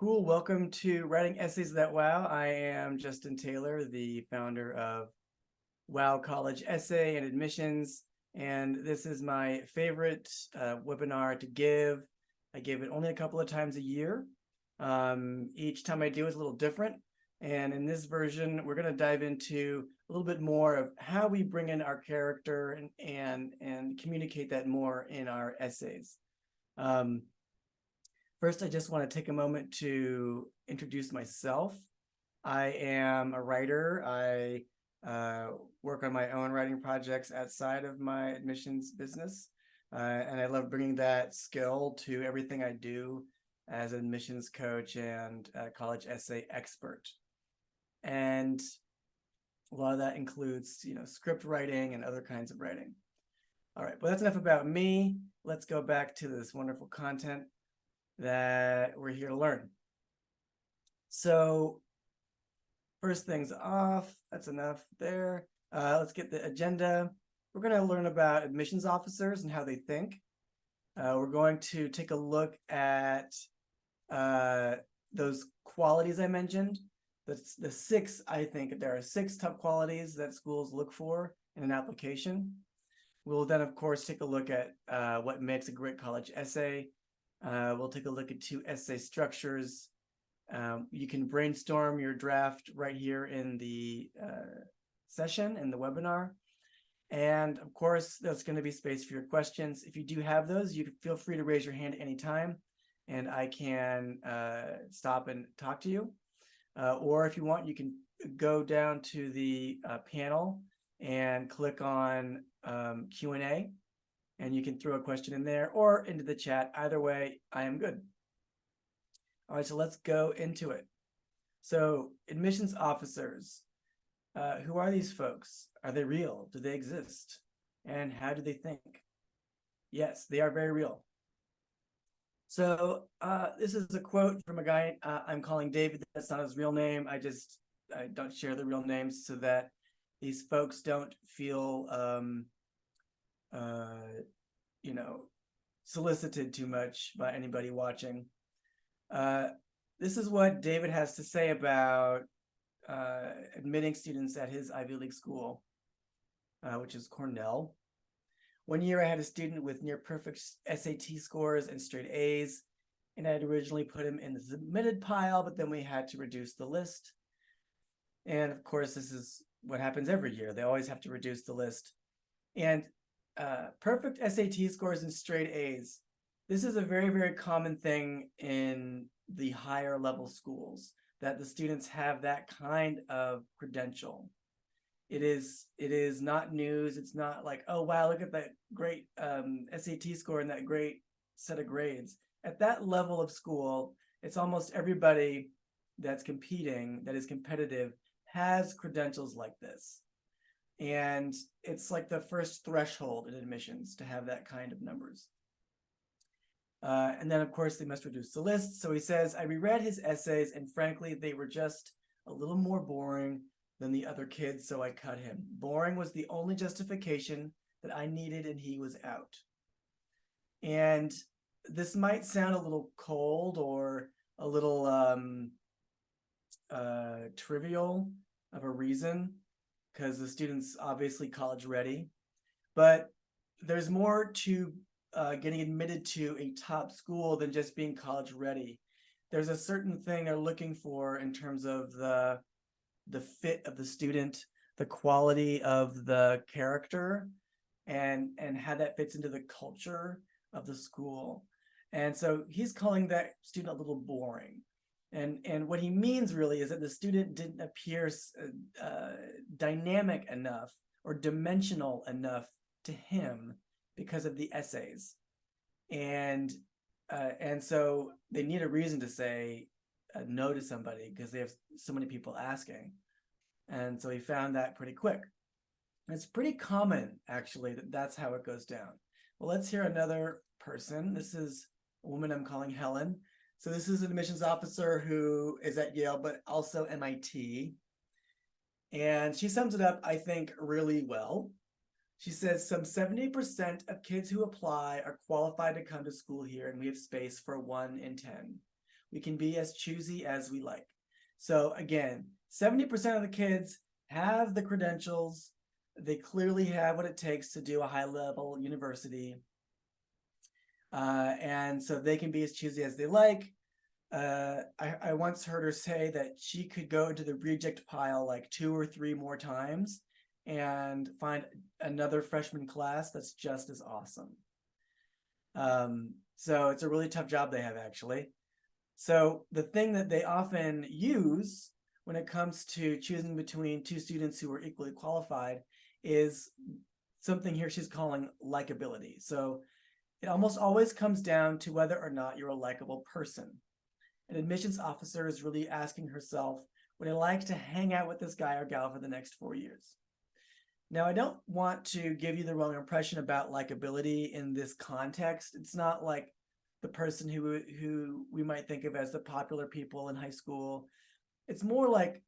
Cool. Welcome to Writing Essays That Wow. I am Justin Taylor, the founder of Wow College Essay and Admissions. And this is my favorite webinar to give. I give it only a couple of times a year. Each time I do is a little different. And in this version, we're going to dive into a little bit more of how we bring in our character and communicate that more in our essays. First, I just want to take a moment to introduce myself. I am a writer. I work on my own writing projects outside of my admissions business. And I love bringing that skill to everything I do as an admissions coach and college essay expert. And a lot of that includes, script writing and other kinds of writing. All right, well, that's enough about me. Let's go back to this wonderful content that we're here to learn. So first things off, that's enough there. Let's get the agenda. We're going to learn about admissions officers and how they think. We're going to take a look at those qualities I mentioned. The six, I think there are 6 top qualities that schools look for in an application. We'll then, of course, take a look at what makes a great college essay. We'll take a look at 2 essay structures. You can brainstorm your draft right here in the session, in the webinar. And of course, there's going to be space for your questions. If you do have those, you can feel free to raise your hand anytime, and I can stop and talk to you. Or if you want, you can go down to the panel and click on Q&A. And you can throw a question in there or into the chat. Either way, I am good. All right, so let's go into it. So admissions officers, who are these folks? Are they real? Do they exist? And how do they think? Yes, they are very real. So this is a quote from a guy I'm calling David. That's not his real name. I don't share the real names so that these folks don't feel solicited too much by anybody watching. This is what David has to say about admitting students at his Ivy League school, which is Cornell. One year I had a student with near perfect SAT scores and straight A's, and I had originally put him in the submitted pile, but then we had to reduce the list. And of course, this is what happens every year. They always have to reduce the list. And perfect SAT scores and straight A's. This is a very, very common thing in the higher level schools, that the students have that kind of credential. It is not news. It's not like, oh, wow, look at that great SAT score and that great set of grades. At that level of school, it's almost everybody that's competing, that is competitive, has credentials like this. And it's like the first threshold in admissions to have that kind of numbers. And then, of course, they must reduce the list. So he says, I reread his essays, and frankly, they were just a little more boring than the other kids, so I cut him. Boring was the only justification that I needed, and he was out. And this might sound a little cold or a little trivial of a reason, because the student's obviously college ready, but there's more to getting admitted to a top school than just being college ready. There's a certain thing they're looking for in terms of the fit of the student, the quality of the character, and how that fits into the culture of the school. And so he's calling that student a little boring. And what he means really is that the student didn't appear dynamic enough or dimensional enough to him because of the essays. And so they need a reason to say no to somebody because they have so many people asking. And so he found that pretty quick. It's pretty common, actually, that's how it goes down. Well, let's hear another person. This is a woman I'm calling Helen. So this is an admissions officer who is at Yale, but also MIT. And she sums it up, I think, really well. She says some 70% of kids who apply are qualified to come to school here, and we have space for 1 in 10. we can be as choosy as we like. So again, 70% of the kids have the credentials. They clearly have what it takes to do a high-level university. And so they can be as choosy as they like. I once heard her say that she could go into the reject pile like 2 or 3 more times and find another freshman class that's just as awesome. So it's a really tough job they have, actually. So the thing that they often use when it comes to choosing between 2 students who are equally qualified is something here she's calling likability. So it almost always comes down to whether or not you're a likable person. An admissions officer is really asking herself, would I like to hang out with this guy or gal for the next 4 years? Now, I don't want to give you the wrong impression about likability in this context. It's not like the person who we might think of as the popular people in high school. It's more like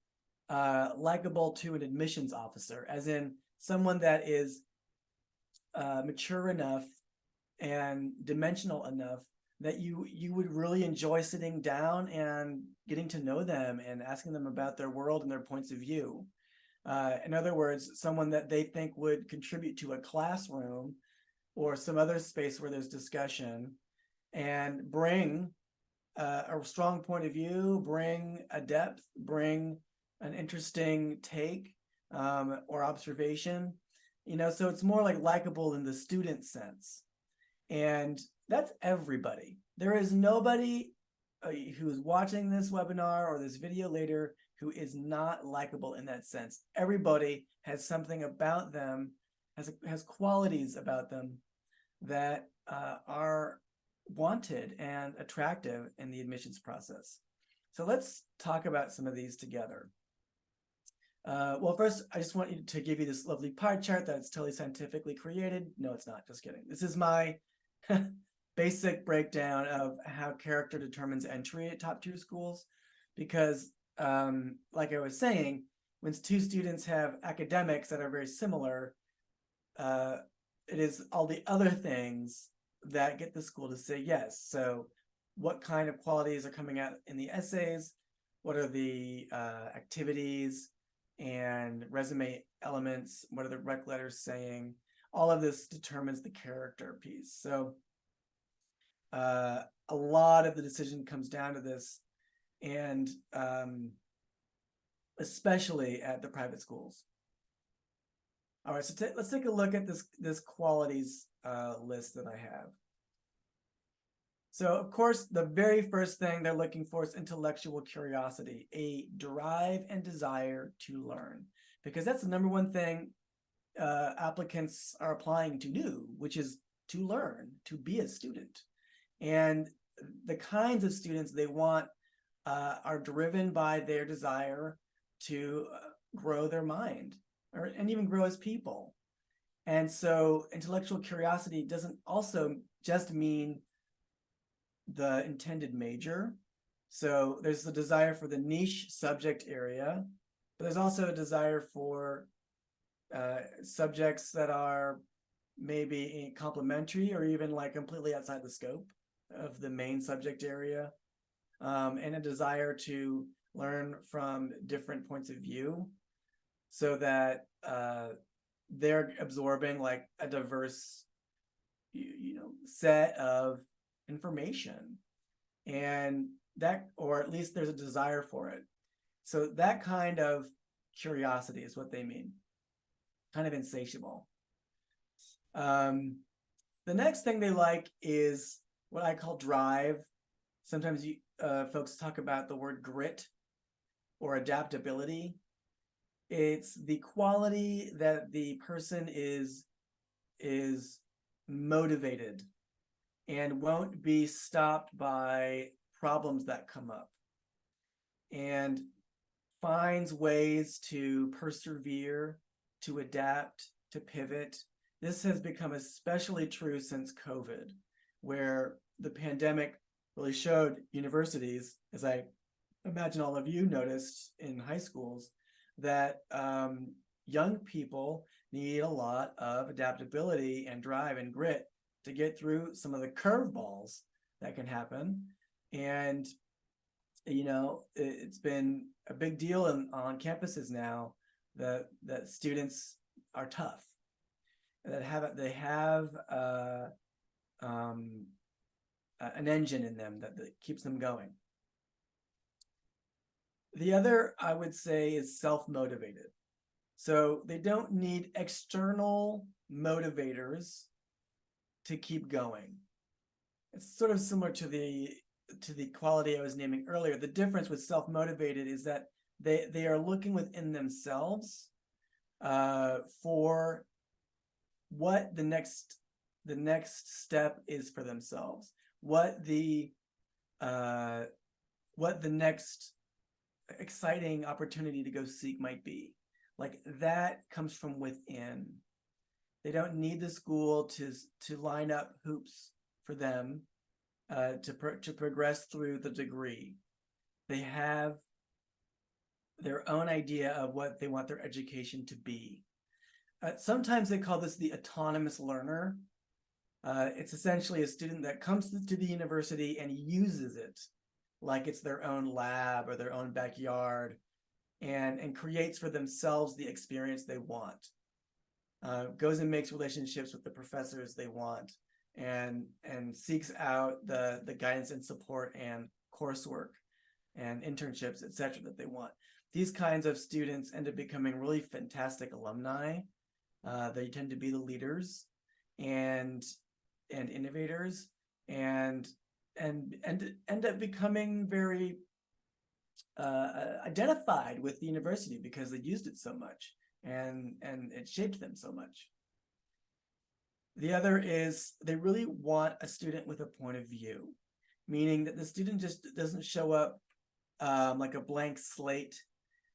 likable to an admissions officer, as in someone that is mature enough and dimensional enough that you would really enjoy sitting down and getting to know them and asking them about their world and their points of view. In other words, someone that they think would contribute to a classroom or some other space where there's discussion and bring a strong point of view, bring a depth, bring an interesting take or observation. So it's more like likable in the student sense. And that's everybody. There is nobody who's watching this webinar or this video later who is not likable in that sense. Everybody has something about them, has qualities about them that are wanted and attractive in the admissions process. So let's talk about some of these together. Well, first, I just want you to give you this lovely pie chart that's totally scientifically created. No, it's not, just kidding. This is my basic breakdown of how character determines entry at top tier schools, because like I was saying, when 2 students have academics that are very similar, it is all the other things that get the school to say yes. So what kind of qualities are coming out in the essays? What are the activities and resume elements? What are the rec letters saying? All of this determines the character piece. So a lot of the decision comes down to this, and especially at the private schools. All right, so let's take a look at this qualities list that I have. So of course, the very first thing they're looking for is intellectual curiosity, a drive and desire to learn, because that's the number one thing applicants are applying to do, which is to learn, to be a student. And the kinds of students they want are driven by their desire to grow their mind and even grow as people. And so intellectual curiosity doesn't also just mean the intended major. So there's the desire for the niche subject area, but there's also a desire for subjects that are maybe complementary or even like completely outside the scope of the main subject area, and a desire to learn from different points of view so that they're absorbing like a diverse set of information, and that, or at least there's a desire for it. So that kind of curiosity is what they mean, kind of insatiable. The next thing they like is what I call drive. Sometimes folks talk about the word grit or adaptability. It's the quality that the person is motivated and won't be stopped by problems that come up, and finds ways to persevere, to adapt, to pivot. This has become especially true since COVID, where the pandemic really showed universities, as I imagine all of you noticed in high schools, that young people need a lot of adaptability and drive and grit to get through some of the curveballs that can happen. And it's been a big deal on campuses now that students are tough, they have an engine in them that keeps them going. The other, I would say, is self-motivated. So they don't need external motivators to keep going. It's sort of similar to the quality I was naming earlier. The difference with self-motivated is that they are looking within themselves for what the next step is for themselves, what the next exciting opportunity to go seek might be. Like, that comes from within. They don't need the school to line up hoops for them to progress through the degree. They have their own idea of what they want their education to be. Sometimes they call this the autonomous learner. It's essentially a student that comes to the university and uses it like it's their own lab or their own backyard, and creates for themselves the experience they want. Goes and makes relationships with the professors they want, and seeks out the guidance and support and coursework and internships, etc., that they want. These kinds of students end up becoming really fantastic alumni. They tend to be the leaders and innovators, and end up becoming very identified with the university because they used it so much and it shaped them so much. The other is they really want a student with a point of view, meaning that the student just doesn't show up like a blank slate,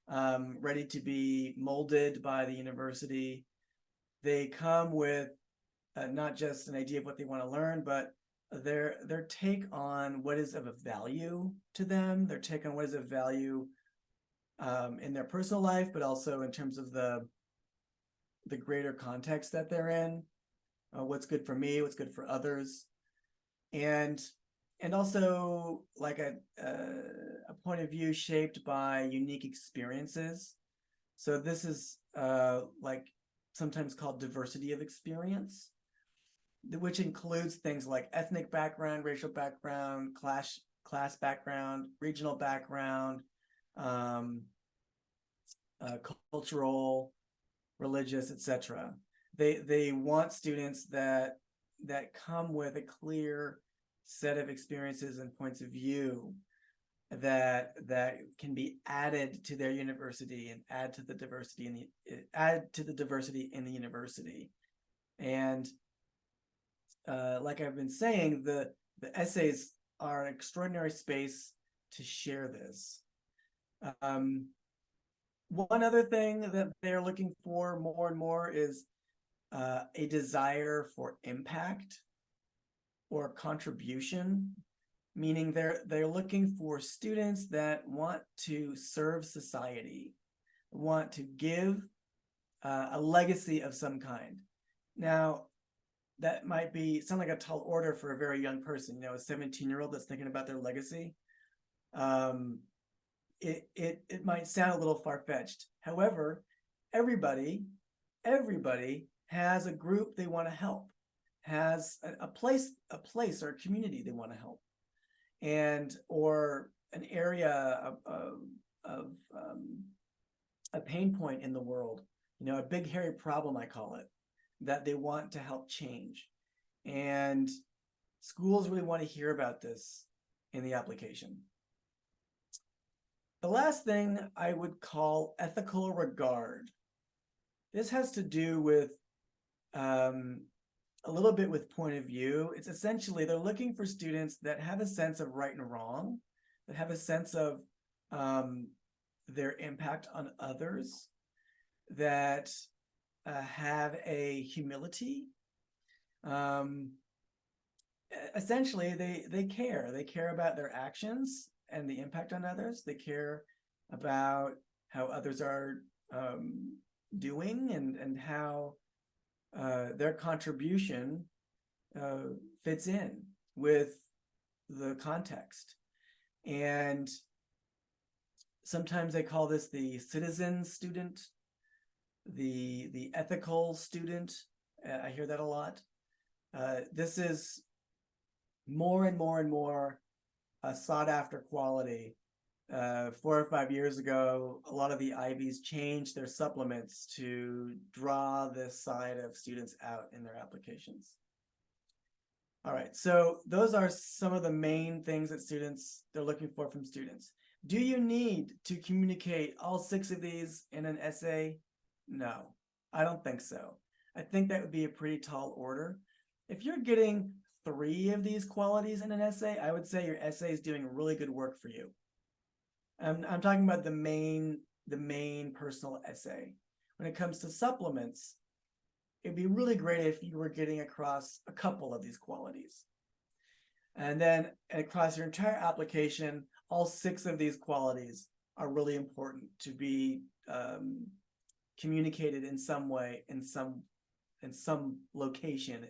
ready to be molded by the university. They come with not just an idea of what they want to learn, but their take on what is of a value to them, their take on what is of value in their personal life, but also in terms of the greater context that they're in, what's good for me, what's good for others, and also like a point of view shaped by unique experiences. So this is like sometimes called diversity of experience, which includes things like ethnic background, racial background, class background, regional background, cultural, religious, etc. They want students that come with a clear set of experiences and points of view that can be added to their university and add to the diversity in the university. And like I've been saying, the essays are an extraordinary space to share this. One other thing that they're looking for more and more is a desire for impact or contribution, meaning they're looking for students that want to serve society, want to give a legacy of some kind. Now, that might sound like a tall order for a very young person, a 17-year-old that's thinking about their legacy. It might sound a little far-fetched. However, everybody has a group they want to help, has a place or a community they want to help, or an area of a pain point in the world, a big hairy problem, I call it, that they want to help change. And schools really want to hear about this in the application. The last thing I would call ethical regard. This has to do with a little bit with point of view. It's essentially they're looking for students that have a sense of right and wrong, that have a sense of their impact on others, that have a humility. Essentially, they care about their actions and the impact on others. They care about how others are doing and how their contribution fits in with the context. And Sometimes they call this the citizen student, the ethical student. I hear that a lot. This is more and more and more a sought after quality. 4 or 5 years ago, a lot of the Ivies changed their supplements to draw this side of students out in their applications. All right, so those are some of the main things that they're looking for from students. Do you need to communicate all 6 of these in an essay? No, I don't think so. I think that would be a pretty tall order. If you're getting 3 of these qualities in an essay, I would say your essay is doing really good work for you. I'm talking about the main personal essay. When it comes to supplements, it'd be really great if you were getting across a couple of these qualities. And then across your entire application, all 6 of these qualities are really important to be communicated in some way, in some location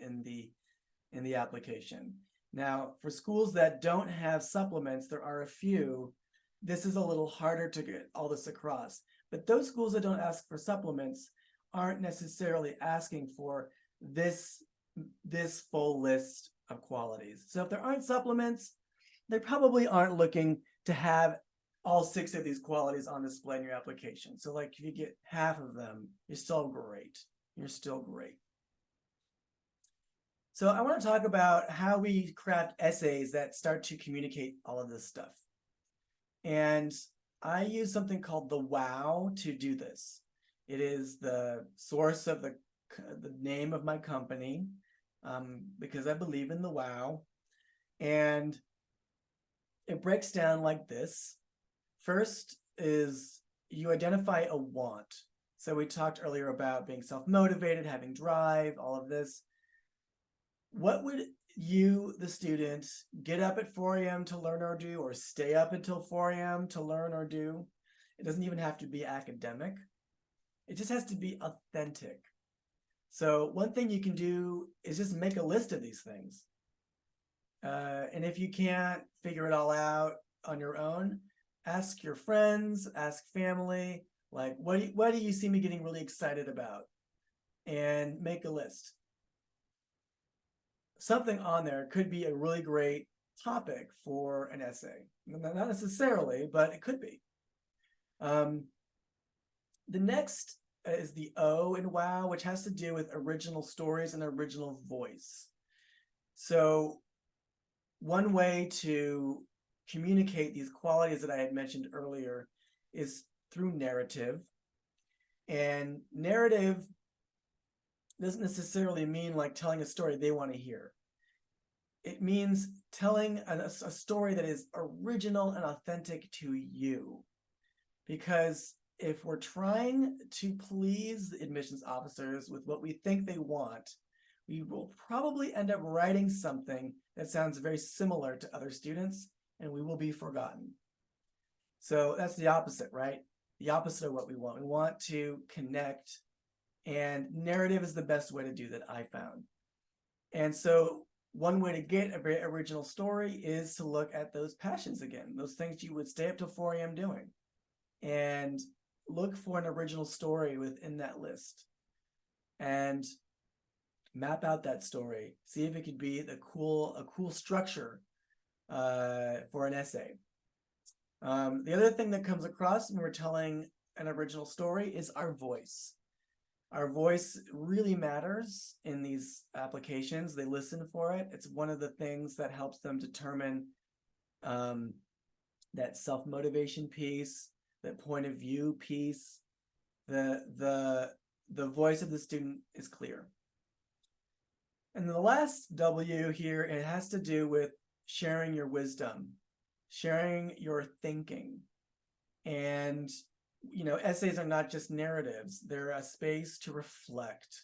in the application. Now, for schools that don't have supplements, there are a few. This is a little harder to get all this across. But those schools that don't ask for supplements aren't necessarily asking for this full list of qualities. So if there aren't supplements, they probably aren't looking to have all 6 of these qualities on display in your application. So like if you get half of them, you're still great. You're still great. So I want to talk about how we craft essays that start to communicate all of this stuff. And I use something called the WOW to do this. It is the source of the name of my company, because I believe in the WOW. And it breaks down like this. First is you identify a want. So we talked earlier about being self-motivated, having drive, all of this. What would you, the student, get up at 4 a.m. to learn or do, or stay up until 4 a.m. to learn or do? It doesn't even have to be academic. It just has to be authentic. So one thing you can do is just make a list of these things. And if you can't figure it all out on your own, ask your friends, ask family, like, what do you see me getting really excited about? And make a list. Something on there could be a really great topic for an essay. Not necessarily, but it could be. The next is the O in WOW, which has to do with original stories and original voice. So one way to communicate these qualities that I had mentioned earlier is through narrative. And narrative doesn't necessarily mean like telling a story they want to hear. It means telling a story that is original and authentic to you. Because if we're trying to please the admissions officers with what we think they want, we will probably end up writing something that sounds very similar to other students, and we will be forgotten. So that's the opposite, right? The opposite of what we want. We want to connect, and narrative is the best way to do that, I found. And so one way to get a very original story is to look at those passions again, those things you would stay up till 4 a.m. doing, and look for an original story within that list and map out that story. See if it could be a cool structure for an essay. The other thing that comes across when we're telling an original story is our voice. Our voice really matters in these applications. They listen for it. It's one of the things that helps them determine that self-motivation piece, that point of view piece. The voice of the student is clear. And the last W here, it has to do with sharing your wisdom, sharing your thinking. And essays are not just narratives. They're a space to reflect.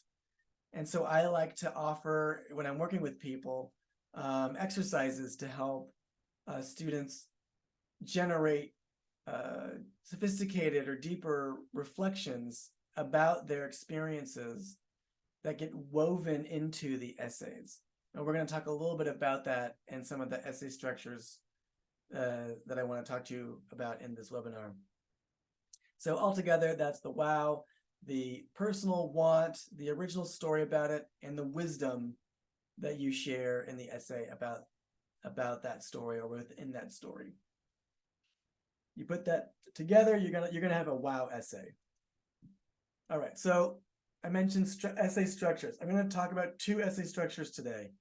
And so I like to offer, when I'm working with people, exercises to help students generate sophisticated or deeper reflections about their experiences that get woven into the essays. And we're going to talk a little bit about that and some of the essay structures that I want to talk to you about in this webinar. So altogether, that's the wow, the personal want, the original story about it, and the wisdom that you share in the essay about that story or within that story. You put that together, you're gonna have a wow essay. All right, so I mentioned essay structures. I'm going to talk about 2 essay structures today.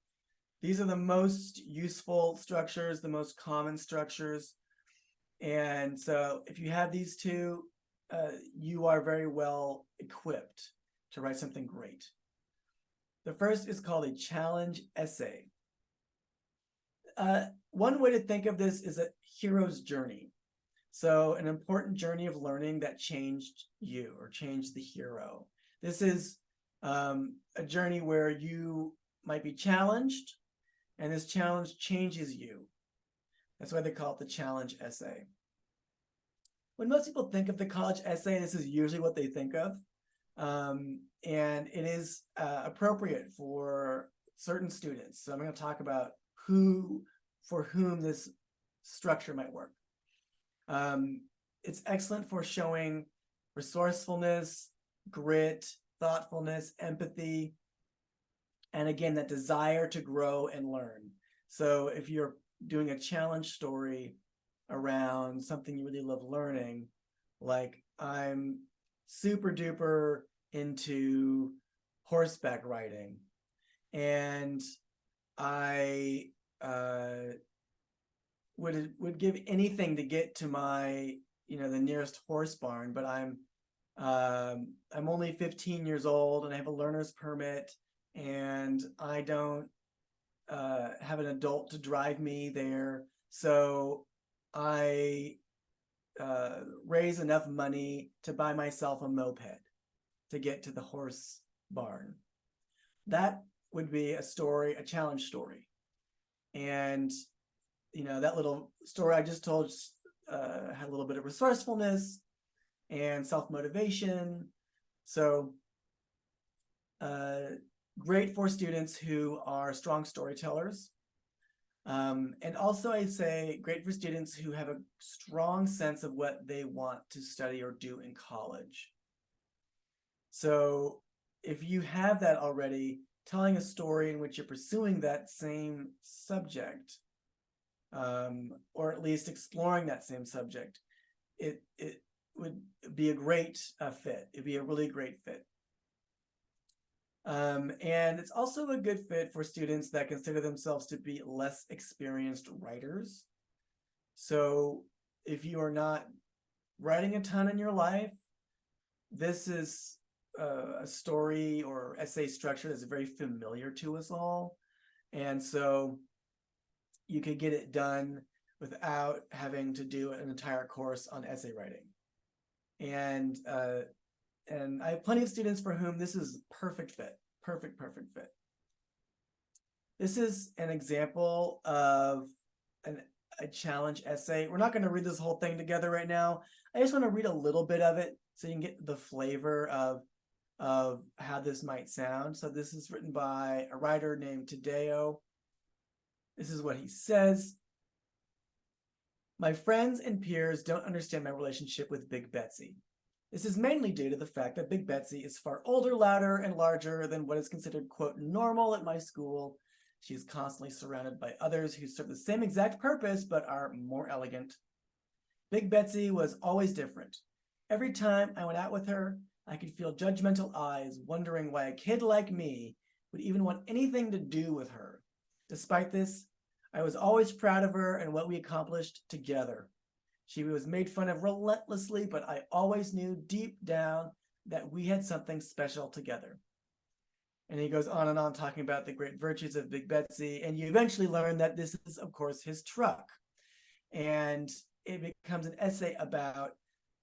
These are the most useful structures, the most common structures. And so if you have these 2, you are very well equipped to write something great. The first is called a challenge essay. One way to think of this is a hero's journey. So an important journey of learning that changed you or changed the hero. This is a journey where you might be challenged, and this challenge changes you. That's why they call it the challenge essay. When most people think of the college essay, this is usually what they think of. And it is appropriate for certain students. So I'm going to talk about for whom this structure might work. It's excellent for showing resourcefulness, grit, thoughtfulness, empathy, and again, that desire to grow and learn. So if you're doing a challenge story around something you really love learning, like I'm super duper into horseback riding, and I would give anything to get to my, the nearest horse barn, but I'm only 15 years old and I have a learner's permit, and I don't have an adult to drive me there. So I raise enough money to buy myself a moped to get to the horse barn. That would be a story, a challenge story. And that little story I just told had a little bit of resourcefulness and self-motivation. So great for students who are strong storytellers. And also I'd say great for students who have a strong sense of what they want to study or do in college. So if you have that already, telling a story in which you're pursuing that same subject, or at least exploring that same subject, it would be a great fit. It'd be a really great fit. And it's also a good fit for students that consider themselves to be less experienced writers. So if you are not writing a ton in your life, this is a story or essay structure that's very familiar to us all. And so you could get it done without having to do an entire course on essay writing. And I have plenty of students for whom this is perfect fit, perfect fit. This is an example of a challenge essay. We're not going to read this whole thing together right now. I just want to read a little bit of it so you can get the flavor of how this might sound. So this is written by a writer named Tadeo. This is what he says. My friends and peers don't understand my relationship with Big Betsy. This is mainly due to the fact that Big Betsy is far older, louder, and larger than what is considered, quote, normal at my school. She is constantly surrounded by others who serve the same exact purpose but are more elegant. Big Betsy was always different. Every time I went out with her, I could feel judgmental eyes wondering why a kid like me would even want anything to do with her. Despite this, I was always proud of her and what we accomplished together. She was made fun of relentlessly, but I always knew deep down that we had something special together. And he goes on and on talking about the great virtues of Big Betsy, and you eventually learn that this is, of course, his truck. And it becomes an essay about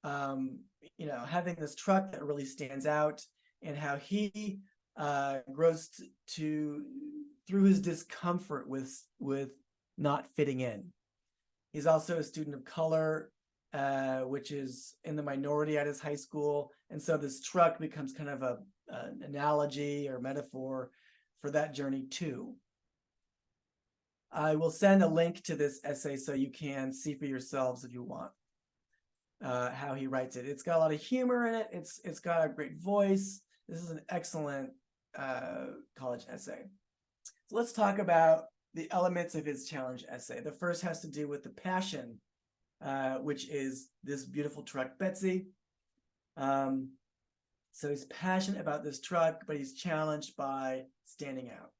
having this truck that really stands out, and how he grows through his discomfort with not fitting in. He's also a student of color, which is in the minority at his high school, and so this truck becomes kind of an analogy or metaphor for that journey too. I will send a link to this essay so you can see for yourselves if you want. how he writes it. It's got a lot of humor in it. It's got a great voice. This is an excellent college essay. So let's talk about the elements of his challenge essay. The first has to do with the passion, which is this beautiful truck, Betsy. So he's passionate about this truck, but he's challenged by standing out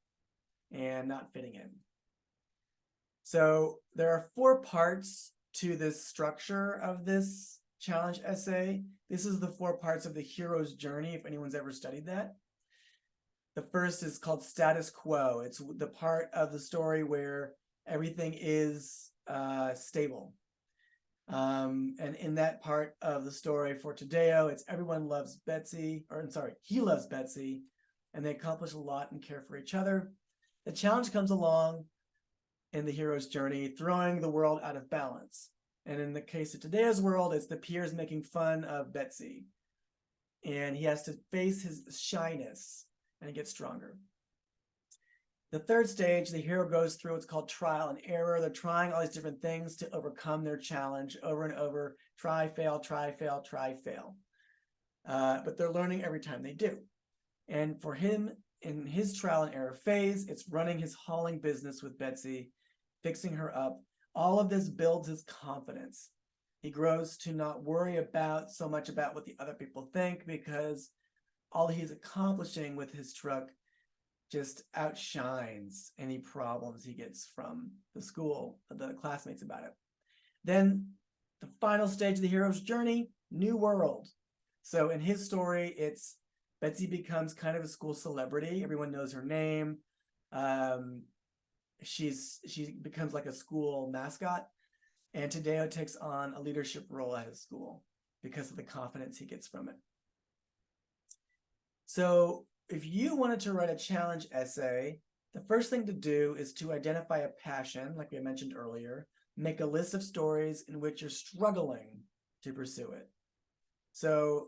and not fitting in. So there are 4 parts to this structure of this challenge essay. This is the 4 parts of the hero's journey, if anyone's ever studied that. The first is called status quo. It's the part of the story where everything is stable. And in that part of the story for Tadeo, it's everyone loves Betsy, or I'm sorry, he loves Betsy, and they accomplish a lot and care for each other. The challenge comes along in the hero's journey, throwing the world out of balance. And in the case of Tadeo's world, it's the peers making fun of Betsy. And he has to face his shyness and get stronger. The third stage, the hero goes through what's called trial and error. They're trying all these different things to overcome their challenge over and over. Try, fail, try, fail, try, fail. But they're learning every time they do. And for him, in his trial and error phase, it's running his hauling business with Betsy, fixing her up. All of this builds his confidence. He grows to not worry so much about what the other people think, because all he's accomplishing with his truck just outshines any problems he gets from the school, the classmates about it. Then the final stage of the hero's journey, new world. So in his story, it's Betsy becomes kind of a school celebrity. Everyone knows her name. She becomes like a school mascot. And Tadeo takes on a leadership role at his school because of the confidence he gets from it. So if you wanted to write a challenge essay, the first thing to do is to identify a passion, like we mentioned earlier, make a list of stories in which you're struggling to pursue it. So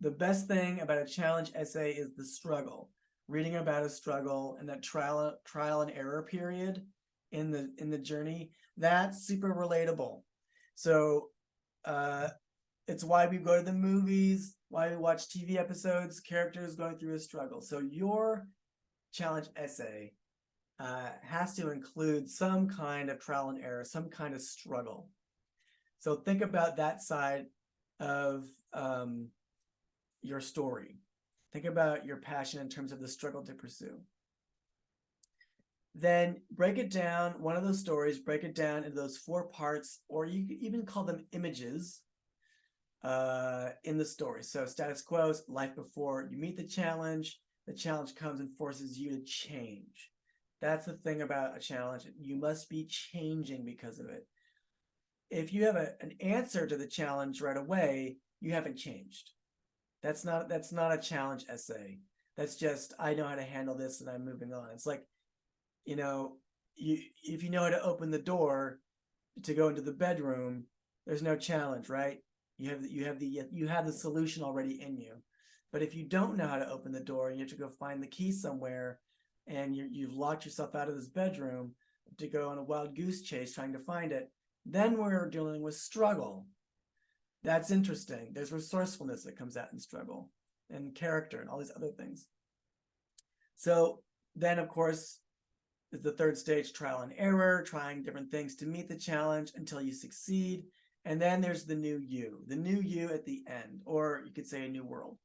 the best thing about a challenge essay is the struggle, reading about a struggle and that trial and error period in the journey. That's super relatable. So it's why we go to the movies, why we watch TV episodes, characters going through a struggle. So your challenge essay has to include some kind of trial and error, some kind of struggle. So think about that side of your story. Think about your passion in terms of the struggle to pursue. Then break it down, one of those stories, break it down into those 4 parts, or you could even call them images in the story. So status quo is life before you meet the challenge comes and forces you to change. That's the thing about a challenge. You must be changing because of it. If you have an answer to the challenge right away, you haven't changed. That's not a challenge essay. That's just, I know how to handle this and I'm moving on. It's like, if you know how to open the door to go into the bedroom, there's no challenge, right? You have the solution already in you. But if you don't know how to open the door and you have to go find the key somewhere, and you've locked yourself out of this bedroom to go on a wild goose chase trying to find it, then we're dealing with struggle. That's interesting. There's resourcefulness that comes out in struggle, and character, and all these other things. So then, of course, is the third stage, trial and error, trying different things to meet the challenge until you succeed. And then there's the new you at the end, or you could say a new world,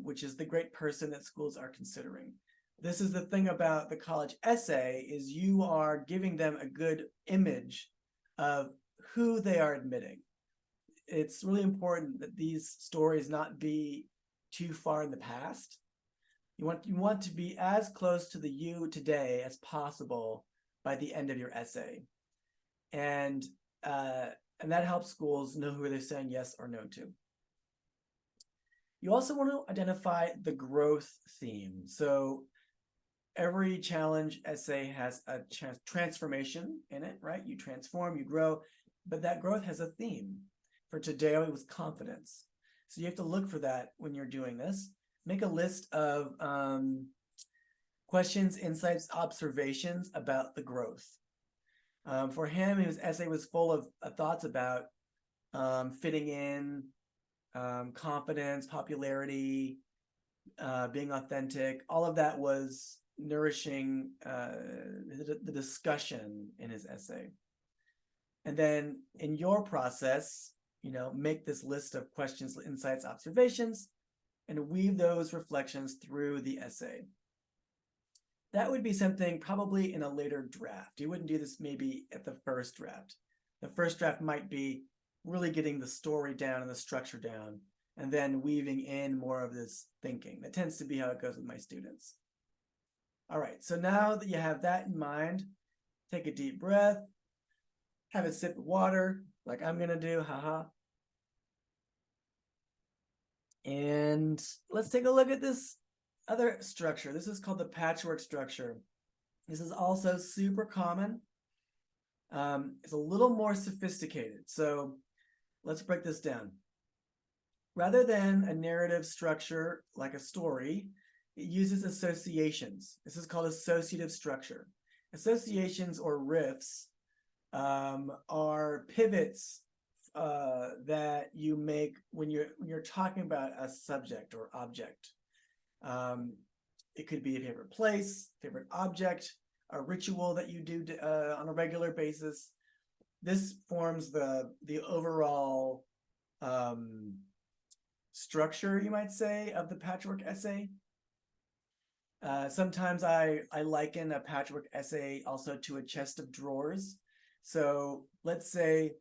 which is the great person that schools are considering. This is the thing about the college essay, is you are giving them a good image of who they are admitting. It's really important that these stories not be too far in the past. You want to be as close to the you today as possible by the end of your essay. And that helps schools know who they're saying yes or no to. You also want to identify the growth theme. So every challenge essay has a transformation in it, right? You transform, you grow, but that growth has a theme. For Tadeo, it was confidence. So you have to look for that when you're doing this. Make a list of questions, insights, observations about the growth. For him, his essay was full of thoughts about fitting in, confidence, popularity, being authentic. All of that was nourishing the discussion in his essay. And then in your process, make this list of questions, insights, observations, and weave those reflections through the essay. That would be something probably in a later draft. You wouldn't do this maybe at the first draft. The first draft might be really getting the story down and the structure down, and then weaving in more of this thinking. That tends to be how it goes with my students. All right, so now that you have that in mind, take a deep breath, have a sip of water, like I'm gonna do, haha. And let's take a look at this other structure. This is called the patchwork structure. This is also super common. It's a little more sophisticated. So let's break this down. Rather than a narrative structure like a story, it uses associations. This is called associative structure. Associations or riffs are pivots that you make when you're talking about a subject or object. It could be a favorite place, favorite object, a ritual that you do on a regular basis. This forms the overall structure, you might say, of the patchwork essay. Sometimes I liken a patchwork essay also to a chest of drawers. So let's say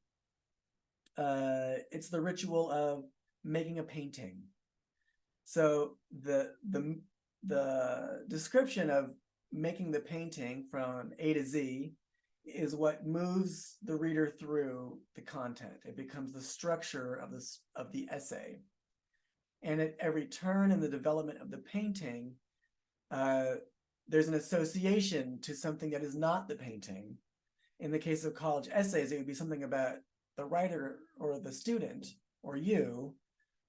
it's the ritual of making a painting. So the description of making the painting from A to Z is what moves the reader through the content. It becomes the structure of the essay. And at every turn in the development of the painting, there's an association to something that is not the painting. In the case of college essays, it would be something about the writer or the student or you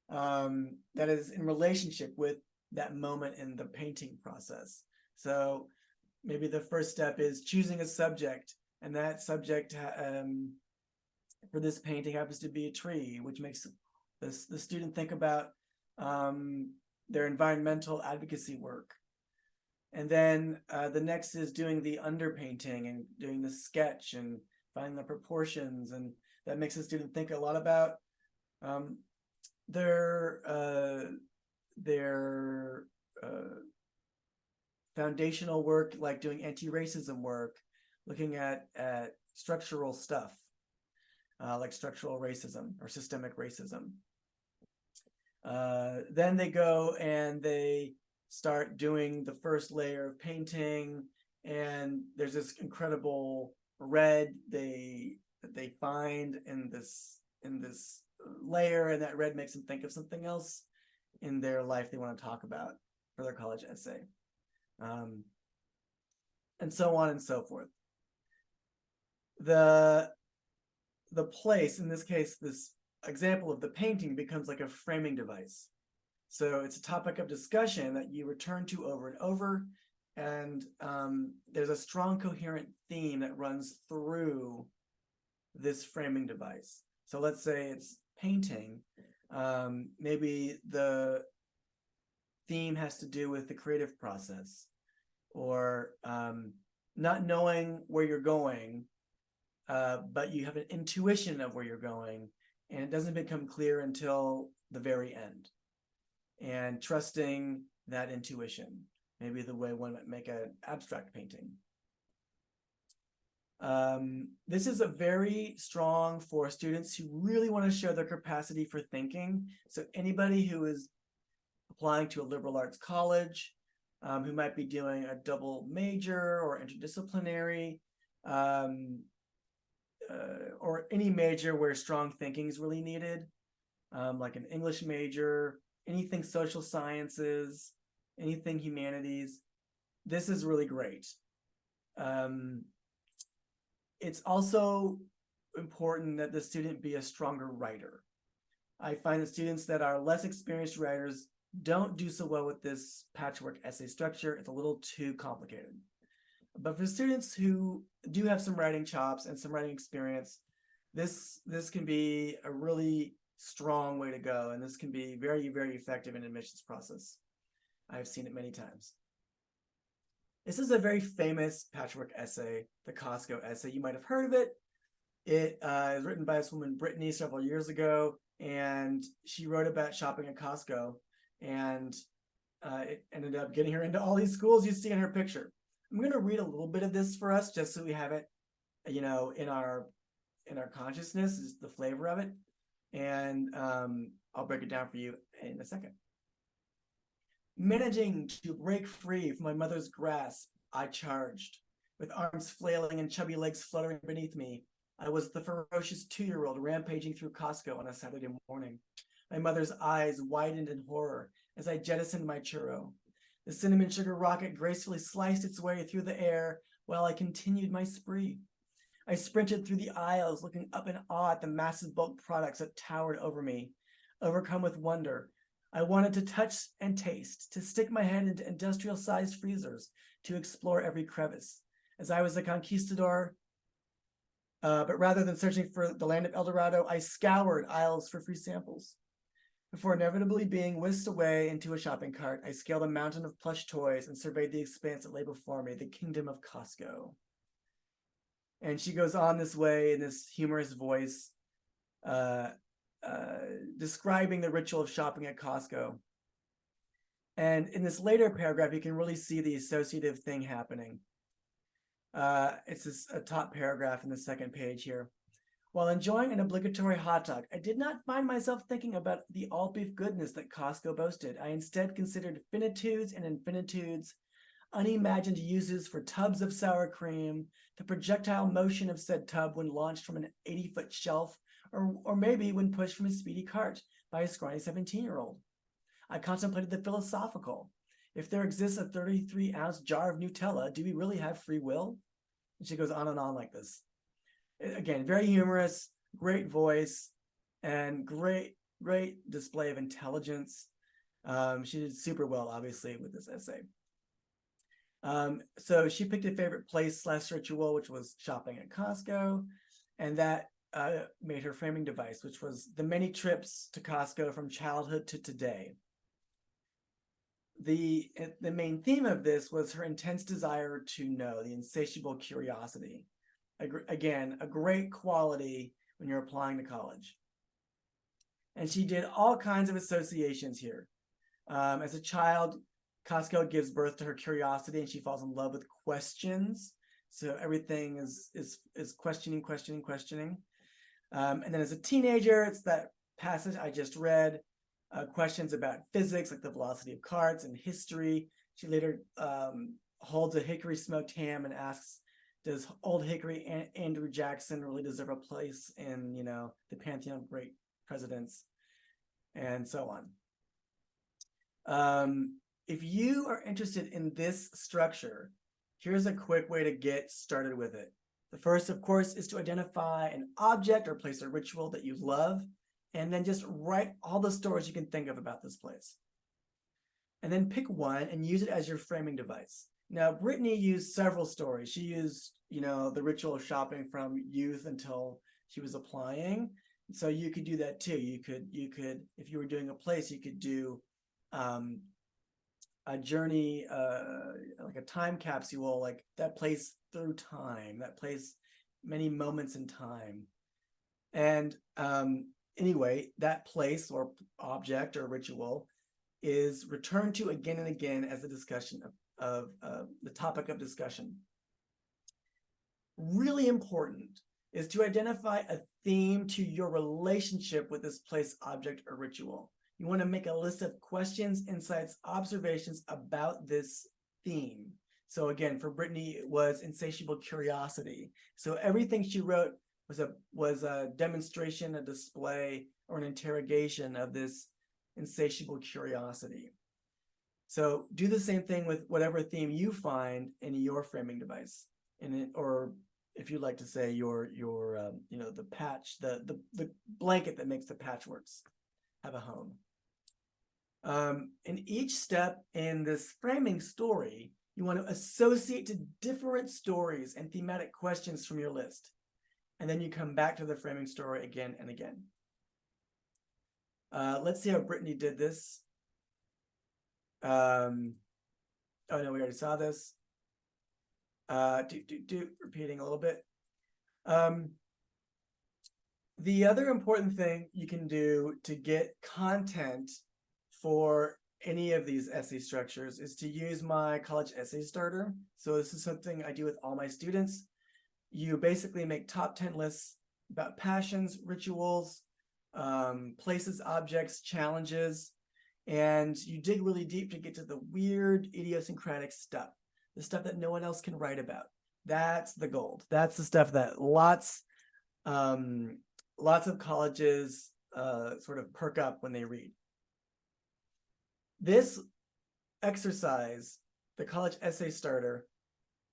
that is in relationship with that moment in the painting process. So maybe the first step is choosing a subject, and that subject for this painting happens to be a tree, which makes the student think about their environmental advocacy work. And then the next is doing the underpainting and doing the sketch and finding the proportions, and that makes the student think a lot about their foundational work, like doing anti-racism work, looking at structural stuff, like structural racism or systemic racism. Then they go and they start doing the first layer of painting, and there's this incredible red they find in this layer, and that red makes them think of something else in their life they want to talk about for their college essay, and so on and so forth. The place, in this case, this example of the painting becomes like a framing device. So it's a topic of discussion that you return to over and over, and there's a strong coherent theme that runs through this framing device. So let's say it's painting. Maybe the theme has to do with the creative process, or not knowing where you're going, but you have an intuition of where you're going, and it doesn't become clear until the very end. And trusting that intuition, maybe the way one might make an abstract painting. This is a very strong for students who really want to show their capacity for thinking. So anybody who is applying to a liberal arts college, who might be doing a double major or interdisciplinary, or any major where strong thinking is really needed, like an English major, anything social sciences, anything humanities. This is really great. It's also important that the student be a stronger writer. I find that students that are less experienced writers don't do so well with this patchwork essay structure. It's a little too complicated. But for students who do have some writing chops and some writing experience, this can be a really strong way to go, and this can be very, very effective in admissions process. I've seen it many times. This is a very famous patchwork essay, the Costco essay. You might have heard of it. It is written by this woman, Brittany, several years ago, and she wrote about shopping at Costco, and it ended up getting her into all these schools you see in her picture. I'm going to read a little bit of this for us, just so we have it, you know, in our consciousness, is the flavor of it, and I'll break it down for you in a second. Managing to break free from my mother's grasp, I charged. With arms flailing and chubby legs fluttering beneath me, I was the ferocious 2-year-old rampaging through Costco on a Saturday morning. My mother's eyes widened in horror as I jettisoned my churro. The cinnamon sugar rocket gracefully sliced its way through the air while I continued my spree. I sprinted through the aisles, looking up in awe at the massive bulk products that towered over me. Overcome with wonder, I wanted to touch and taste, to stick my head into industrial-sized freezers, to explore every crevice. As I was a conquistador, but rather than searching for the land of El Dorado, I scoured aisles for free samples. Before inevitably being whisked away into a shopping cart, I scaled a mountain of plush toys and surveyed the expanse that lay before me, the kingdom of Costco. And she goes on this way in this humorous voice, describing the ritual of shopping at Costco. And in this later paragraph, you can really see the associative thing happening. It's a top paragraph in the second page here. While enjoying an obligatory hot dog, I did not find myself thinking about the all-beef goodness that Costco boasted. I instead considered finitudes and infinitudes, unimagined uses for tubs of sour cream, the projectile motion of said tub when launched from an 80-foot shelf, or maybe when pushed from a speedy cart by a scrawny 17-year-old. I contemplated the philosophical. If there exists a 33-ounce jar of Nutella, do we really have free will? And she goes on and on like this. Again, very humorous, great voice, and great display of intelligence. She did super well, obviously, with this essay. So she picked a favorite place/ritual, which was shopping at Costco, and that made her framing device, which was the many trips to Costco from childhood to today. The main theme of this was her intense desire to know, the insatiable curiosity. Again, a great quality when you're applying to college. And she did all kinds of associations here. As a child, Costco gives birth to her curiosity, and she falls in love with questions. So everything is questioning. And then as a teenager, it's that passage I just read, questions about physics, like the velocity of carts, and history. She later holds a hickory smoked ham and asks, does old hickory Andrew Jackson really deserve a place in, you know, the pantheon of great presidents, and so on. If you are interested in this structure, here's a quick way to get started with it. The first, of course, is to identify an object or place or ritual that you love, and then just write all the stories you can think of about this place. And then pick one and use it as your framing device. Now, Brittany used several stories. She used, you know, the ritual of shopping from youth until she was applying. So you could do that too. You could, if you were doing a place, you could do a journey, like a time capsule, like that place through time, that place, many moments in time. And anyway, that place or object or ritual is returned to again and again as a discussion of the topic of discussion. Really important is to identify a theme to your relationship with this place, object, or ritual. You want to make a list of questions, insights, observations about this theme. So again, for Brittany, it was insatiable curiosity. So everything she wrote was a demonstration, a display, or an interrogation of this insatiable curiosity. So do the same thing with whatever theme you find in your framing device, or if you'd like to say your you know, the patch, the blanket that makes the patchworks have a home. In each step in this framing story, you want to associate to different stories and thematic questions from your list. and then you come back to the framing story again and again. Let's see how Brittany did this. Oh no, we already saw this. Repeating a little bit. The other important thing you can do to get content for any of these essay structures is to use my college essay starter. So this is something I do with all my students. You basically make top 10 lists about passions, rituals, places, objects, challenges, and you dig really deep to get to the weird, idiosyncratic stuff, the stuff that no one else can write about. That's the gold. That's the stuff that lots of colleges sort of perk up when they read. This exercise, the college essay starter,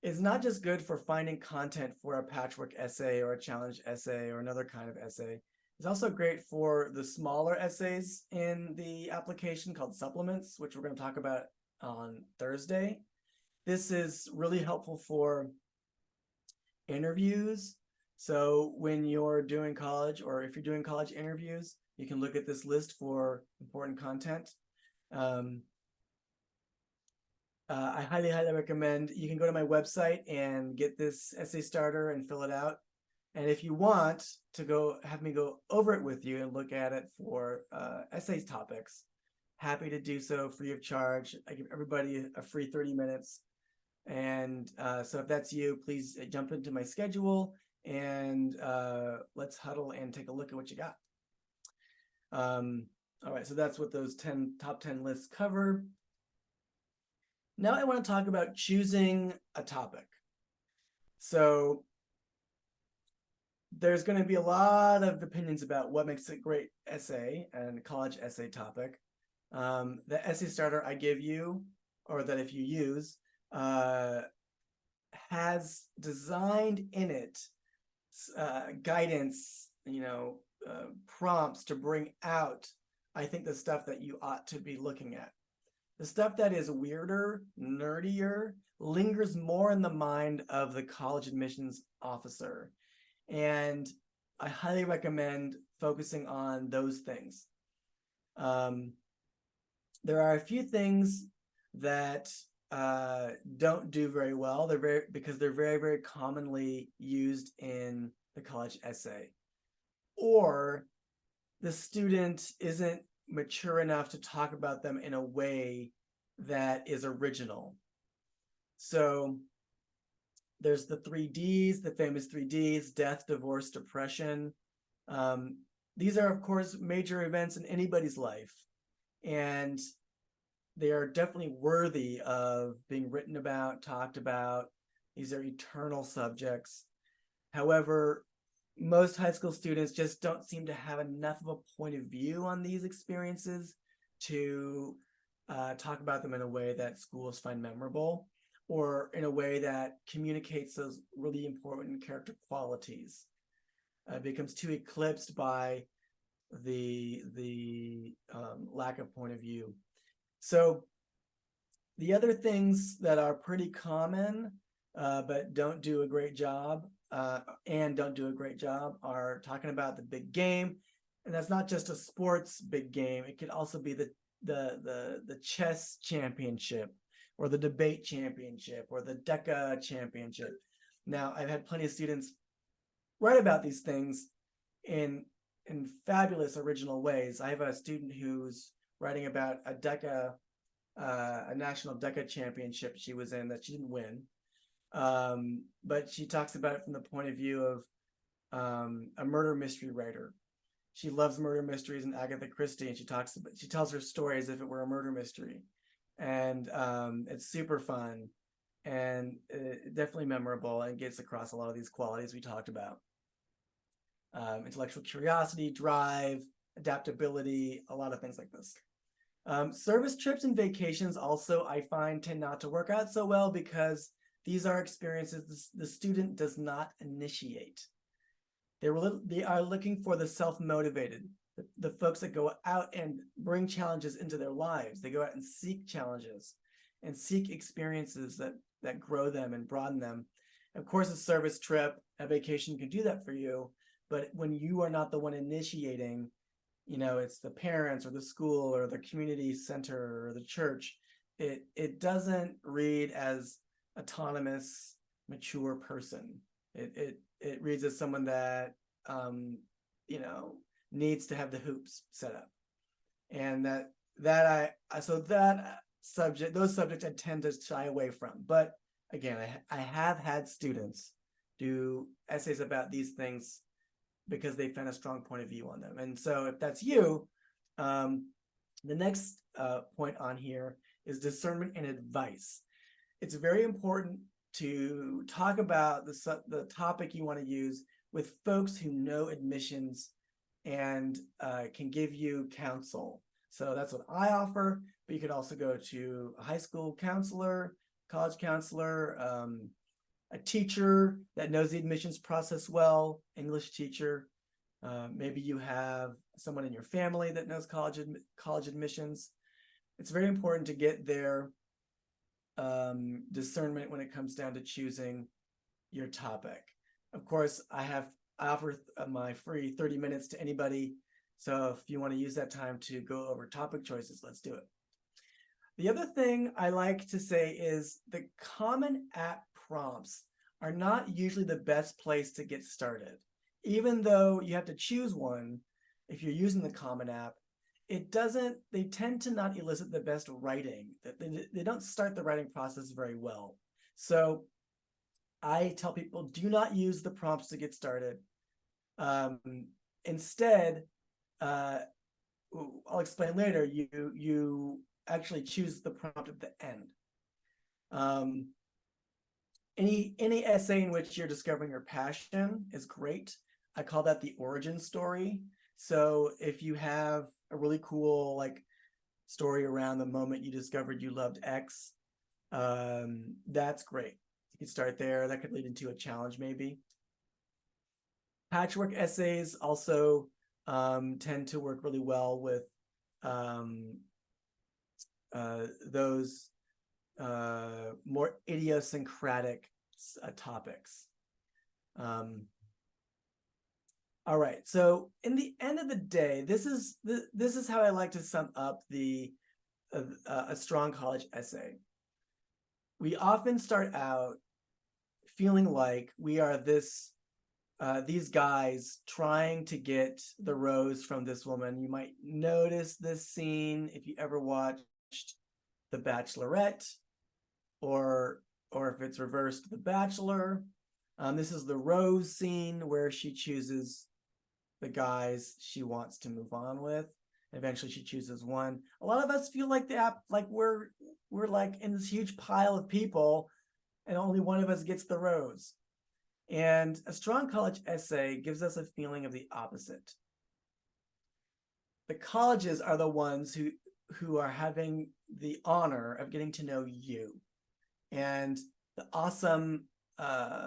is not just good for finding content for a patchwork essay or a challenge essay or another kind of essay. It's also great for the smaller essays in the application called supplements, which we're going to talk about on Thursday. This is really helpful for interviews. So when you're doing college, or if you're doing college interviews, you can look at this list for important content. I highly recommend, you can go to my website and get this essay starter and fill it out. And if you want to have me go over it with you and look at it for essays topics, happy to do so free of charge. I give everybody a free 30 minutes. And so if that's you, please jump into my schedule and let's huddle and take a look at what you got. All right, so that's what those top 10 lists cover. Now I want to talk about choosing a topic. So there's going to be a lot of opinions about what makes a great essay and college essay topic. The essay starter I give you, or that if you use, has designed in it guidance, prompts to bring out, I think, the stuff that you ought to be looking at. The stuff that is weirder, nerdier, lingers more in the mind of the college admissions officer. And I highly recommend focusing on those things. There are a few things that don't do very well. Because they're very, very commonly used in the college essay. Or the student isn't mature enough to talk about them in a way that is original. So there's the 3Ds, the famous 3Ds: death, divorce, depression. These are, of course, major events in anybody's life, and they are definitely worthy of being written about, talked about. These are eternal subjects. However, most high school students just don't seem to have enough of a point of view on these experiences to talk about them in a way that schools find memorable, or in a way that communicates those really important character qualities. It becomes too eclipsed by the lack of point of view. So the other things that are pretty common but don't do a great job are talking about the big game. And that's not just a sports big game. It could also be the chess championship, or the debate championship, or the DECA championship. Now, I've had plenty of students write about these things in fabulous original ways. I have a student who's writing about a DECA, a national DECA championship she was in that she didn't win. But she talks about it from the point of view of a murder mystery writer. She loves murder mysteries and Agatha Christie, and she tells her story as if it were a murder mystery. And it's super fun and definitely memorable, and gets across a lot of these qualities we talked about. Intellectual curiosity, drive, adaptability, a lot of things like this. Service trips and vacations also, I find, tend not to work out so well, because these are experiences the student does not initiate. They are looking for the self-motivated, the folks that go out and bring challenges into their lives. They go out and seek challenges and seek experiences that grow them and broaden them. Of course, a service trip, a vacation can do that for you, but when you are not the one initiating, it's the parents or the school or the community center or the church, it doesn't read as autonomous, mature person. It reads as someone that needs to have the hoops set up, and those subjects I tend to shy away from. But again, I have had students do essays about these things because they found a strong point of view on them. And so if that's you, the next point on here is discernment and advice. It's very important to talk about the topic you want to use with folks who know admissions and can give you counsel. So that's what I offer, but you could also go to a high school counselor, college counselor, a teacher that knows the admissions process well, English teacher. Maybe you have someone in your family that knows college admissions. It's very important to get their discernment when it comes down to choosing your topic. Of course, I offer my free 30 minutes to anybody. So if you want to use that time to go over topic choices, let's do it. The other thing I like to say is the Common App prompts are not usually the best place to get started. Even though you have to choose one, if you're using the Common App, they tend to not elicit the best writing. They don't start the writing process very well. So I tell people, do not use the prompts to get started. Instead, I'll explain later, you actually choose the prompt at the end. Any essay in which you're discovering your passion is great. I call that the origin story. So if you have a really cool story around the moment you discovered you loved X, that's great. You can start there. That could lead into a challenge maybe. Patchwork essays also tend to work really well with those more idiosyncratic topics. All right, so in the end of the day, this is how I like to sum up a strong college essay. We often start out feeling like we are these guys trying to get the rose from this woman. You might notice this scene if you ever watched The Bachelorette, or if it's reversed, The Bachelor. This is the rose scene where she chooses the guys she wants to move on with. Eventually she chooses one. A lot of us feel like we're in this huge pile of people and only one of us gets the rose. And a strong college essay gives us a feeling of the opposite. The colleges are the ones who are having the honor of getting to know you and the awesome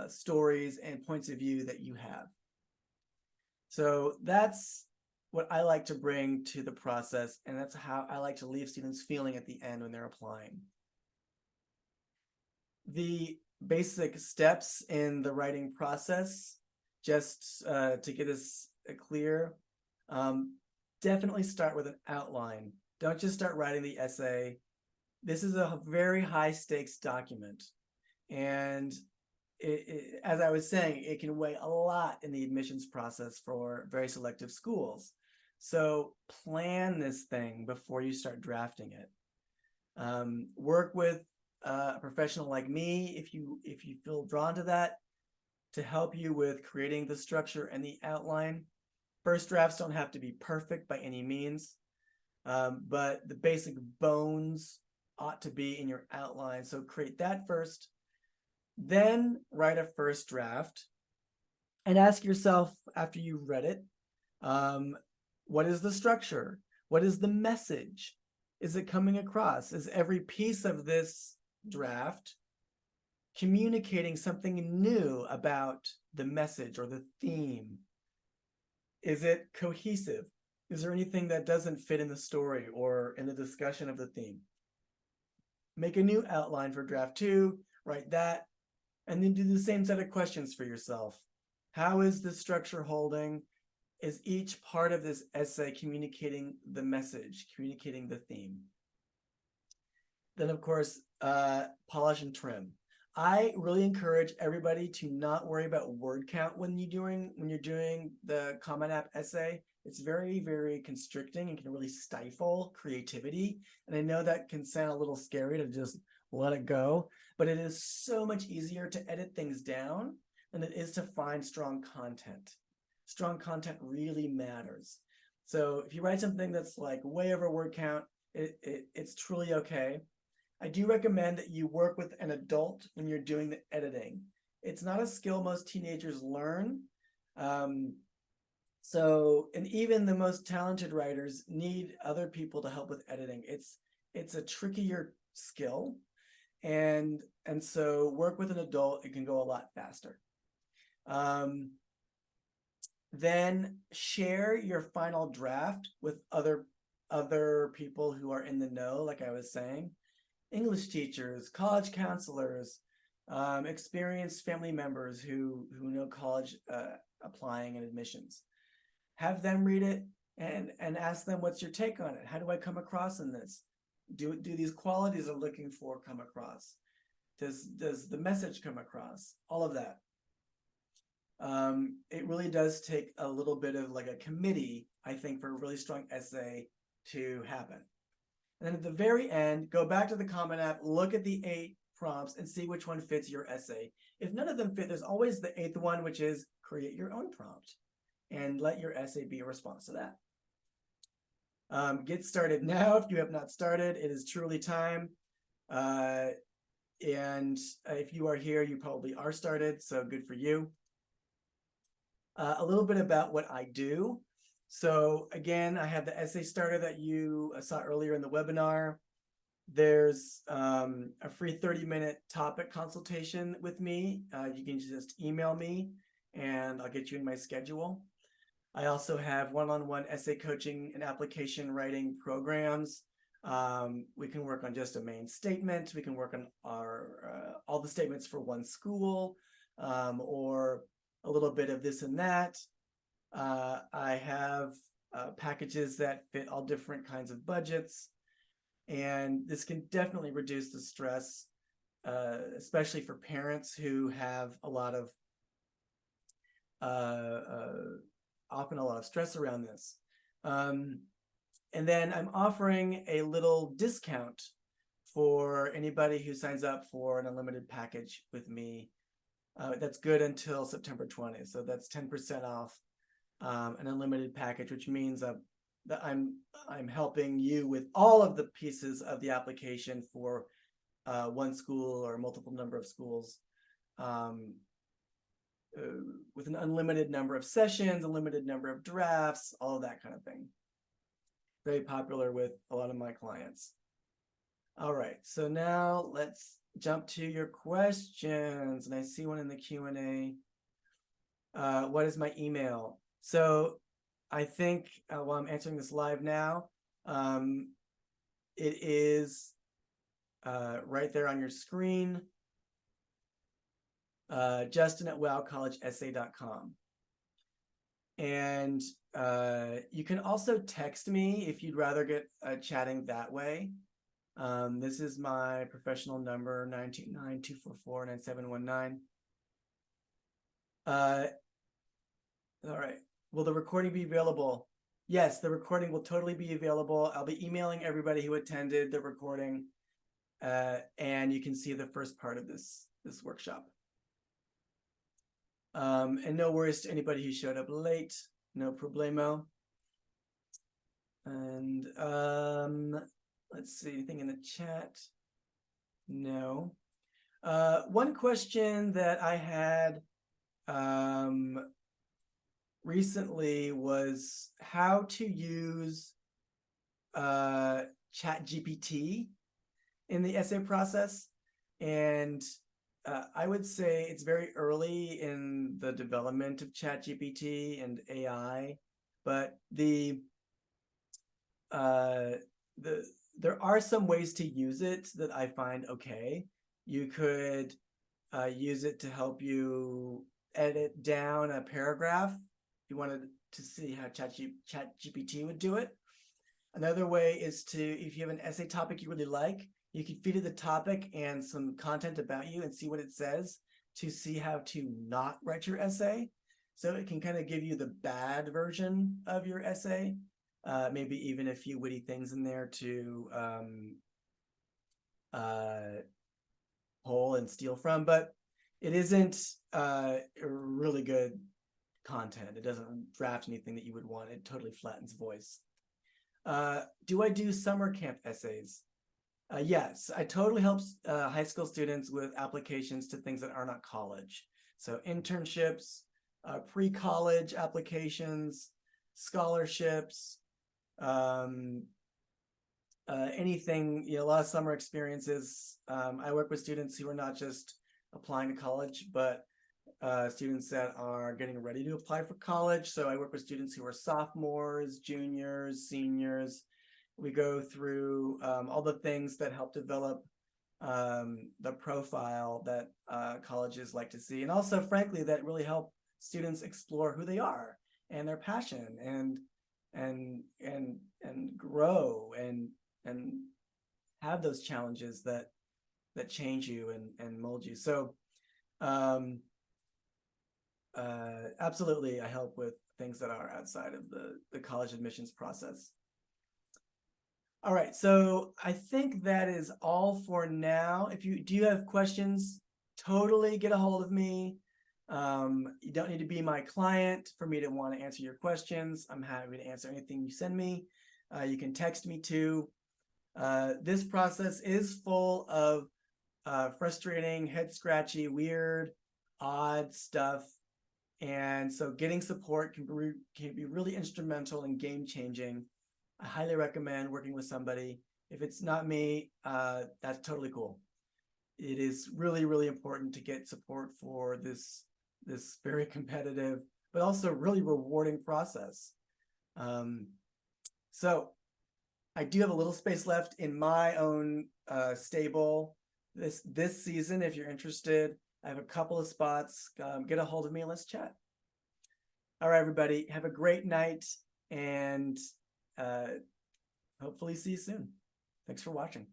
stories and points of view that you have. So that's what I like to bring to the process, and that's how I like to leave students feeling at the end when they're applying. The basic steps in the writing process, just to get us clear, definitely start with an outline. Don't just start writing the essay. This is a very high stakes document. And as I was saying, it can weigh a lot in the admissions process for very selective schools. So plan this thing before you start drafting it. Work with a professional like me, if you feel drawn to that, to help you with creating the structure and the outline. First drafts don't have to be perfect by any means, but the basic bones ought to be in your outline. So create that first, then write a first draft and ask yourself after you've read it, what is the structure? What is the message? Is it coming across? Is every piece of this draft communicating something new about the message or the theme? Is it cohesive? Is there anything that doesn't fit in the story or in the discussion of the theme? Make a new outline for draft 2, write that, And then do the same set of questions for yourself. How is the structure holding? Is each part of this essay communicating the message, communicating the theme? Then, of course, polish and trim. I really encourage everybody to not worry about word count when you're doing the Common App essay. It's very, very constricting and can really stifle creativity. And I know that can sound a little scary to just let it go, but it is so much easier to edit things down than it is to find strong content. Strong content really matters. So if you write something that's like way over word count, it's truly okay. I do recommend that you work with an adult when you're doing the editing. It's not a skill most teenagers learn. And even the most talented writers need other people to help with editing. It's a trickier skill. And so work with an adult, it can go a lot faster. Then share your final draft with other people who are in the know, like I was saying. English teachers, college counselors, experienced family members who know college applying and admissions. Have them read it and ask them, what's your take on it? How do I come across in this? Do these qualities I'm looking for come across? Does the message come across? All of that. It really does take a little bit of like a committee, I think, for a really strong essay to happen. And then at the very end, go back to the Common App, look at the 8 prompts and see which one fits your essay. If none of them fit, there's always the 8th one, which is create your own prompt and let your essay be a response to that. Get started now. If you have not started, it is truly time. And if you are here, you probably are started, so good for you. A little bit about what I do. So again, I have the essay starter that you saw earlier in the webinar. There's a free 30-minute topic consultation with me. You can just email me and I'll get you in my schedule. I also have one-on-one essay coaching and application writing programs. We can work on just a main statement. We can work on all the statements for one school, or a little bit of this and that. I have packages that fit all different kinds of budgets, and this can definitely reduce the stress, especially for parents who have a lot of often a lot of stress around this. And then I'm offering a little discount for anybody who signs up for an unlimited package with me. That's good until September 20th. So that's 10% off an unlimited package, which means that I'm helping you with all of the pieces of the application for one school or multiple number of schools, with an unlimited number of sessions, unlimited number of drafts, all of that kind of thing. Very popular with a lot of my clients. All right, so now let's jump to your questions. And I see one in the Q&A. What is my email? So I think while I'm answering this live now, it is right there on your screen. Justin@wowcollegeessay.com. And you can also text me if you'd rather get chatting that way. This is my professional number, 929-244-9719. All right. Will the recording be available? Yes, the recording will totally be available. I'll be emailing everybody who attended the recording, and you can see the first part of this workshop. And no worries to anybody who showed up late. No problemo. And let's see, anything in the chat? No. One question that I had recently was how to use ChatGPT in the essay process. And I would say it's very early in the development of ChatGPT and AI, but there are some ways to use it that I find okay. You could use it to help you edit down a paragraph. You wanted to see how ChatGPT would do it. Another way is to, if you have an essay topic you really like, you can feed it the topic and some content about you and see what it says to see how to not write your essay. So it can kind of give you the bad version of your essay, maybe even a few witty things in there to pull and steal from, but it isn't really good content. It doesn't draft anything that you would want. It totally flattens voice. Do I do summer camp essays? Yes, I totally help high school students with applications to things that are not college. So internships, pre-college applications, scholarships, anything, a lot of summer experiences. I work with students who are not just applying to college, but students that are getting ready to apply for college. So I work with students who are sophomores, juniors, seniors. We go through all the things that help develop the profile that colleges like to see, and also, frankly, that really help students explore who they are and their passion and grow and have those challenges that change you and mold you. So absolutely, I help with things that are outside of the college admissions process. All right, so I think that is all for now. If you do have questions, totally get a hold of me. You don't need to be my client for me to want to answer your questions. I'm happy to answer anything you send me. You can text me too. This process is full of frustrating, head-scratchy, weird, odd stuff. And so getting support can be really instrumental and game-changing. I highly recommend working with somebody. If it's not me, that's totally cool. It is really, really important to get support for this very competitive, but also really rewarding process. So I do have a little space left in my own stable this season. If you're interested, I have a couple of spots. Get a hold of me and let's chat. All right, everybody, have a great night, and hopefully see you soon. Thanks for watching.